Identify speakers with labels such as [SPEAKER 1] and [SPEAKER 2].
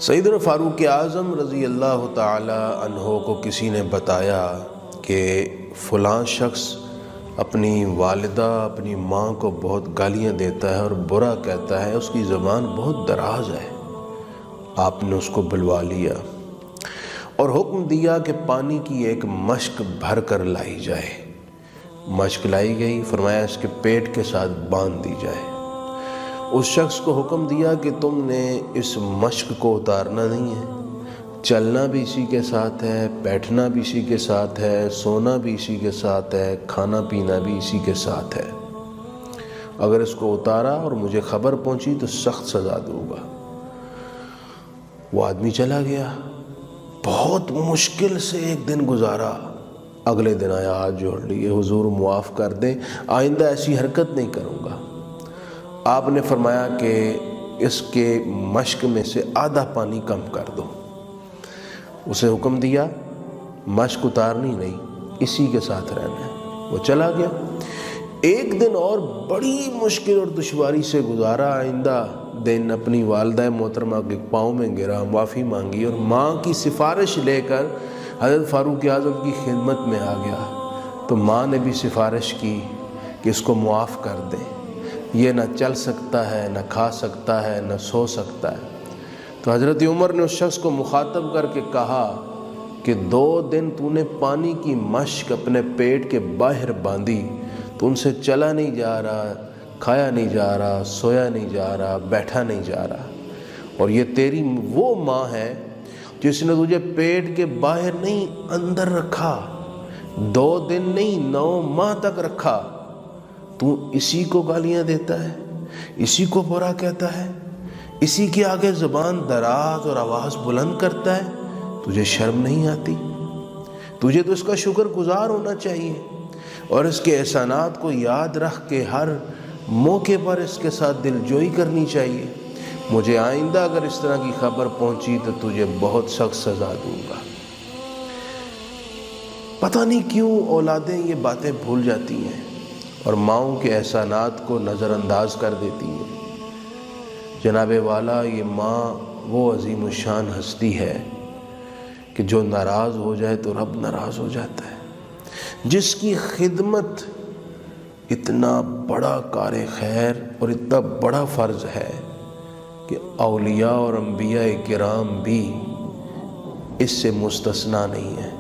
[SPEAKER 1] سیدنا فاروق اعظم رضی اللہ تعالی عنہ کو کسی نے بتایا کہ فلاں شخص اپنی والدہ اپنی ماں کو بہت گالیاں دیتا ہے اور برا کہتا ہے، اس کی زبان بہت دراز ہے۔ آپ نے اس کو بلوا لیا اور حکم دیا کہ پانی کی ایک مشک بھر کر لائی جائے۔ مشک لائی گئی، فرمایا اس کے پیٹ کے ساتھ باندھ دی جائے۔ اس شخص کو حکم دیا کہ تم نے اس مشک کو اتارنا نہیں ہے، چلنا بھی اسی کے ساتھ ہے، بیٹھنا بھی اسی کے ساتھ ہے، سونا بھی اسی کے ساتھ ہے، کھانا پینا بھی اسی کے ساتھ ہے۔ اگر اس کو اتارا اور مجھے خبر پہنچی تو سخت سزا دوں گا۔ وہ آدمی چلا گیا، بہت مشکل سے ایک دن گزارا۔ اگلے دن آیا، ہاتھ جوڑ لیے، حضور معاف کر دیں، آئندہ ایسی حرکت نہیں کروں گا۔ آپ نے فرمایا کہ اس کے مشک میں سے آدھا پانی کم کر دو۔ اسے حکم دیا، مشک اتارنی نہیں، اسی کے ساتھ رہنا ہے۔ وہ چلا گیا، ایک دن اور بڑی مشکل اور دشواری سے گزارا۔ آئندہ دن اپنی والدہ محترمہ کے پاؤں میں گرا، معافی مانگی اور ماں کی سفارش لے کر حضرت فاروق اعظم کی خدمت میں آ گیا تو ماں نے بھی سفارش کی کہ اس کو معاف کر دیں، یہ نہ چل سکتا ہے، نہ کھا سکتا ہے، نہ سو سکتا ہے۔ تو حضرت عمر نے اس شخص کو مخاطب کر کے کہا کہ 2 دن تو نے پانی کی مشک اپنے پیٹ کے باہر باندھی، تو ان سے چلا نہیں جا رہا، کھایا نہیں جا رہا، سویا نہیں جا رہا، بیٹھا نہیں جا رہا، اور یہ تیری وہ ماں ہے جس نے تجھے پیٹ کے باہر نہیں اندر رکھا، 2 دن نہیں 9 ماہ تک رکھا، تو اسی کو گالیاں دیتا ہے، اسی کو برا کہتا ہے، اسی کے آگے زبان دراز اور آواز بلند کرتا ہے۔ تجھے شرم نہیں آتی؟ تجھے تو اس کا شکر گزار ہونا چاہیے اور اس کے احسانات کو یاد رکھ کے ہر موقع پر اس کے ساتھ دلجوئی کرنی چاہیے۔ مجھے آئندہ اگر اس طرح کی خبر پہنچی تو تجھے بہت سخت سزا دوں گا۔ پتہ نہیں کیوں اولادیں یہ باتیں بھول جاتی ہیں اور ماؤں کے احسانات کو نظر انداز کر دیتی ہیں۔ جناب والا، یہ ماں وہ عظیم الشان ہستی ہے کہ جو ناراض ہو جائے تو رب ناراض ہو جاتا ہے، جس کی خدمت اتنا بڑا کار خیر اور اتنا بڑا فرض ہے کہ اولیاء اور انبیاء کرام بھی اس سے مستثنیٰ نہیں ہیں۔